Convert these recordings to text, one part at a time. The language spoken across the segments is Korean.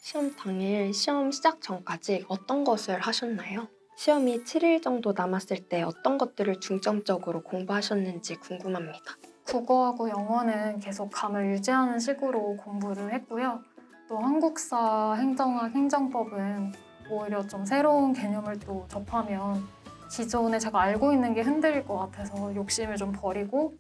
시험 당일 시험 시작 전까지 어떤 것을 하셨나요? 시험이 7일 정도 남았을 때 어떤 것들을 중점적으로 공부하셨는지 궁금합니다. 국어하고 영어는 계속 감을 유지하는 식으로 공부를 했고요. 또 한국사, 행정학, 행정법은 오히려 좀 새로운 개념을 또 접하면 기존에 제가 알고 있는 게 흔들릴 것 같아서 욕심을 좀 버리고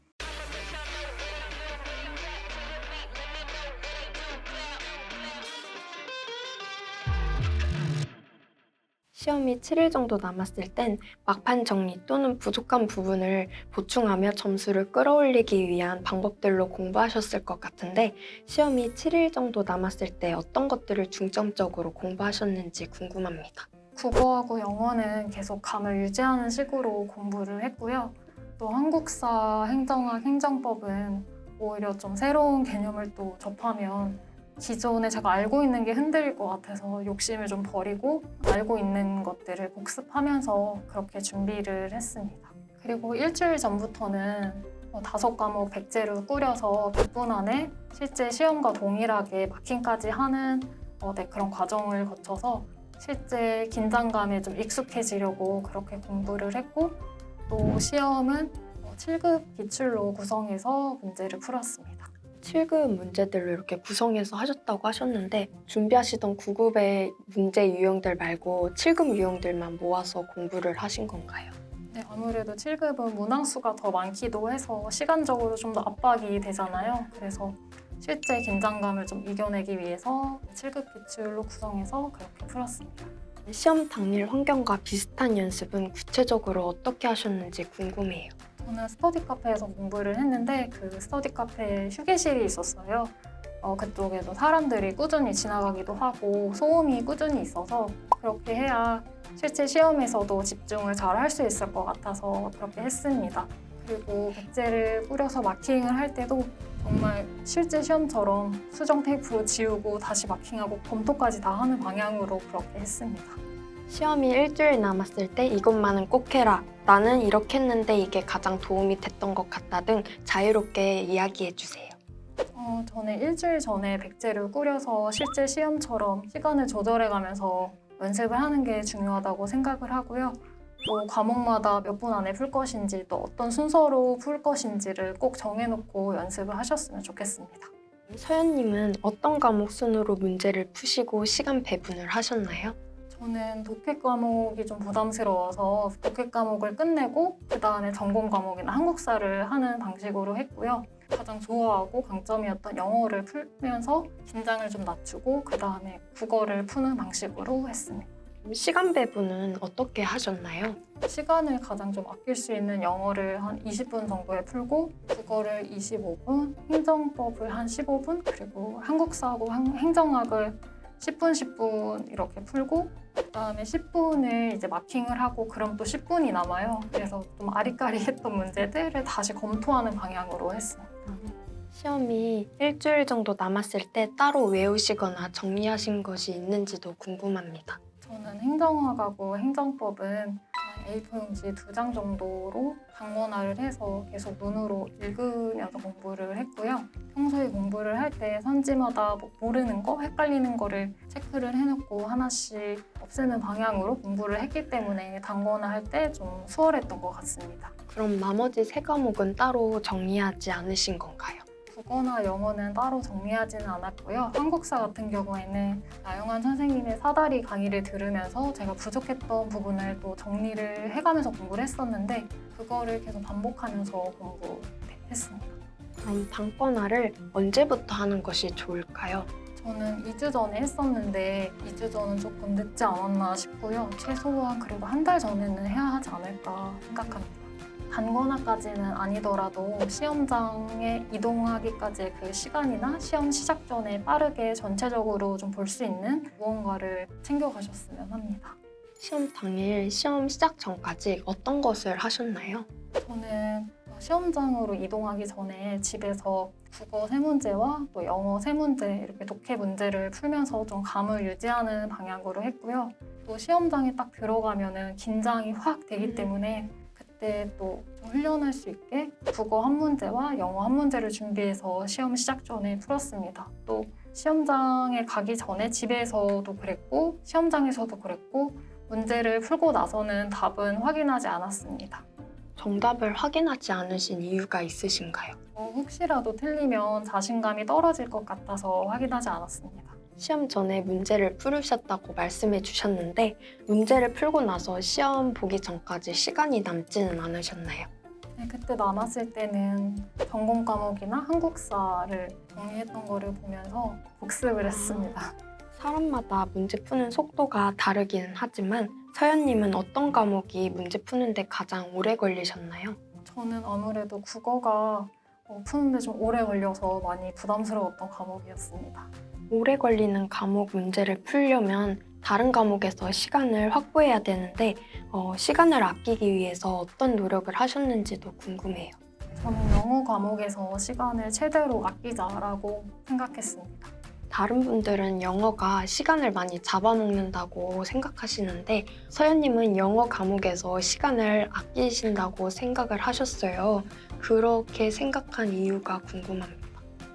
시험이 7일 정도 남았을 땐 막판 정리 또는 부족한 부분을 보충하며 점수를 끌어올리기 위한 방법들로 공부하셨을 것 같은데 시험이 7일 정도 남았을 때 어떤 것들을 중점적으로 공부하셨는지 궁금합니다. 국어하고 영어는 계속 감을 유지하는 식으로 공부를 했고요. 또 한국사, 행정학, 행정법은 오히려 좀 새로운 개념을 또 접하면 기존에 제가 알고 있는 게 흔들릴 것 같아서 욕심을 좀 버리고 알고 있는 것들을 복습하면서 그렇게 준비를 했습니다. 그리고 일주일 전부터는 5과목 백제로 꾸려서 100분 안에 실제 시험과 동일하게 마킹까지 하는 그런 과정을 거쳐서 실제 긴장감에 좀 익숙해지려고 그렇게 공부를 했고 또 시험은 7급 기출로 구성해서 문제를 풀었습니다. 7급 문제들로 이렇게 구성해서 하셨다고 하셨는데 준비하시던 9급의 문제 유형들 말고 7급 유형들만 모아서 공부를 하신 건가요? 네, 아무래도 7급은 문항수가 더 많기도 해서 시간적으로 좀 더 압박이 되잖아요. 그래서 실제 긴장감을 좀 이겨내기 위해서 7급 기출로 구성해서 그렇게 풀었습니다. 시험 당일 환경과 비슷한 연습은 구체적으로 어떻게 하셨는지 궁금해요. 저는 스터디 카페에서 공부를 했는데 그 스터디 카페에 휴게실이 있었어요. 그쪽에도 사람들이 꾸준히 지나가기도 하고 소음이 꾸준히 있어서 그렇게 해야 실제 시험에서도 집중을 잘 할 수 있을 것 같아서 그렇게 했습니다. 그리고 백제를 뿌려서 마킹을 할 때도 정말 실제 시험처럼 수정 테이프로 지우고 다시 마킹하고 검토까지 다 하는 방향으로 그렇게 했습니다. 시험이 일주일 남았을 때 이것만은 꼭 해라. 나는 이렇게 했는데 이게 가장 도움이 됐던 것 같다 등 자유롭게 이야기해 주세요. 저는 일주일 전에 백제를 꾸려서 실제 시험처럼 시간을 조절해가면서 연습을 하는 게 중요하다고 생각을 하고요. 또 과목마다 몇 분 안에 풀 것인지 또 어떤 순서로 풀 것인지를 꼭 정해놓고 연습을 하셨으면 좋겠습니다. 서연님은 어떤 과목 순으로 문제를 푸시고 시간 배분을 하셨나요? 저는 독해 과목이 좀 부담스러워서 독해 과목을 끝내고 그 다음에 전공 과목이나 한국사를 하는 방식으로 했고요. 가장 좋아하고 강점이었던 영어를 풀면서 긴장을 좀 낮추고 그 다음에 국어를 푸는 방식으로 했습니다. 시간 배분은 어떻게 하셨나요? 시간을 가장 좀 아낄 수 있는 영어를 한 20분 정도에 풀고 국어를 25분, 행정법을 한 15분, 그리고 한국사하고 행정학을 10분, 10분 이렇게 풀고 그다음에 10분을 이제 마킹을 하고 그럼 또 10분이 남아요. 그래서 좀 아리까리했던 문제들을 다시 검토하는 방향으로 했습니다. 시험이 일주일 정도 남았을 때 따로 외우시거나 정리하신 것이 있는지도 궁금합니다. 저는 행정학하고 행정법은 A4용지 2장 정도로 방문화를 해서 계속 눈으로 읽으면서 공부를 했고요. 평소에 공부를 할 때 선지마다 모르는 거, 헷갈리는 거를 체크를 해놓고 하나씩 없애는 방향으로 공부를 했기 때문에 단권화 할 때 좀 수월했던 것 같습니다. 그럼 나머지 세 과목은 따로 정리하지 않으신 건가요? 국어나 영어는 따로 정리하지는 않았고요. 한국사 같은 경우에는 나영환 선생님의 사다리 강의를 들으면서 제가 부족했던 부분을 또 정리를 해가면서 공부를 했었는데 그거를 계속 반복하면서 공부했습니다. 그럼 단권화를 언제부터 하는 것이 좋을까요? 저는 2주 전에 했었는데 2주 전은 조금 늦지 않았나 싶고요. 최소한 그래도 한 달 전에는 해야 하지 않을까 생각합니다. 단권화까지는 아니더라도 시험장에 이동하기까지의 그 시간이나 시험 시작 전에 빠르게 전체적으로 좀 볼 수 있는 무언가를 챙겨가셨으면 합니다. 시험 당일 시험 시작 전까지 어떤 것을 하셨나요? 저는 시험장으로 이동하기 전에 집에서 국어 3문제와 또 영어 3문제 이렇게 독해 문제를 풀면서 좀 감을 유지하는 방향으로 했고요. 또 시험장에 딱 들어가면은 긴장이 확 되기 때문에 그때 또 좀 훈련할 수 있게 국어 1문제와 영어 1문제를 준비해서 시험 시작 전에 풀었습니다. 또 시험장에 가기 전에 집에서도 그랬고 시험장에서도 그랬고 문제를 풀고 나서는 답은 확인하지 않았습니다. 정답을 확인하지 않으신 이유가 있으신가요? 혹시라도 틀리면 자신감이 떨어질 것 같아서 확인하지 않았습니다. 시험 전에 문제를 풀으셨다고 말씀해 주셨는데 문제를 풀고 나서 시험 보기 전까지 시간이 남지는 않으셨나요? 네, 그때 남았을 때는 전공 과목이나 한국사를 정리했던 거를 보면서 복습을 했습니다. 사람마다 문제 푸는 속도가 다르기는 하지만 서연님은 어떤 과목이 문제 푸는데 가장 오래 걸리셨나요? 저는 아무래도 국어가 푸는데 좀 오래 걸려서 많이 부담스러웠던 과목이었습니다. 오래 걸리는 과목 문제를 풀려면 다른 과목에서 시간을 확보해야 되는데 시간을 아끼기 위해서 어떤 노력을 하셨는지도 궁금해요. 저는 영어 과목에서 시간을 최대로 아끼자라고 생각했습니다. 다른 분들은 영어가 시간을 많이 잡아먹는다고 생각하시는데 서연님은 영어 과목에서 시간을 아끼신다고 생각을 하셨어요. 그렇게 생각한 이유가 궁금합니다.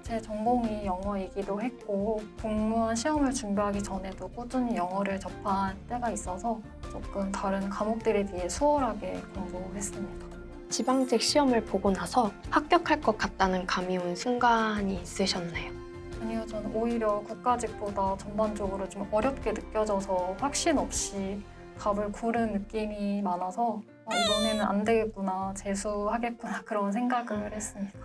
제 전공이 영어이기도 했고 공무원 시험을 준비하기 전에도 꾸준히 영어를 접한 때가 있어서 조금 다른 과목들에 비해 수월하게 공부했습니다. 지방직 시험을 보고 나서 합격할 것 같다는 감이 온 순간이 있으셨나요? 아니요, 저는 오히려 국가직보다 전반적으로 좀 어렵게 느껴져서 확신 없이 답을 고른 느낌이 많아서 이번에는 안 되겠구나, 재수하겠구나 그런 생각을 했습니다.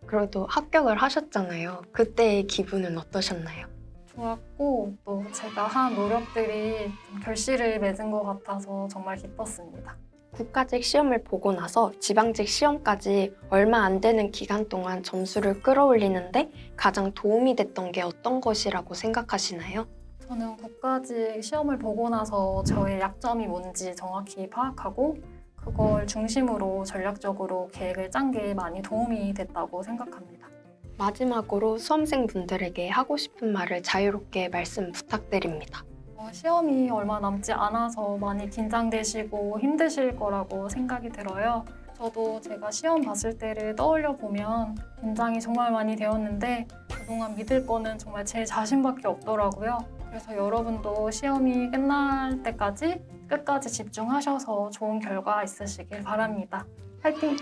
그래도 합격을 하셨잖아요. 그때의 기분은 어떠셨나요? 좋았고 또 제가 한 노력들이 좀 결실을 맺은 것 같아서 정말 기뻤습니다. 국가직 시험을 보고 나서 지방직 시험까지 얼마 안 되는 기간 동안 점수를 끌어올리는데 가장 도움이 됐던 게 어떤 것이라고 생각하시나요? 저는 국가직 시험을 보고 나서 저의 약점이 뭔지 정확히 파악하고 그걸 중심으로 전략적으로 계획을 짠 게 많이 도움이 됐다고 생각합니다. 마지막으로 수험생분들에게 하고 싶은 말을 자유롭게 말씀 부탁드립니다. 시험이 얼마 남지 않아서 많이 긴장되시고 힘드실 거라고 생각이 들어요. 저도 제가 시험 봤을 때를 떠올려 보면 긴장이 정말 많이 되었는데 그동안 믿을 거는 정말 제 자신밖에 없더라고요. 그래서 여러분도 시험이 끝날 때까지 끝까지 집중하셔서 좋은 결과 있으시길 바랍니다. 화이팅!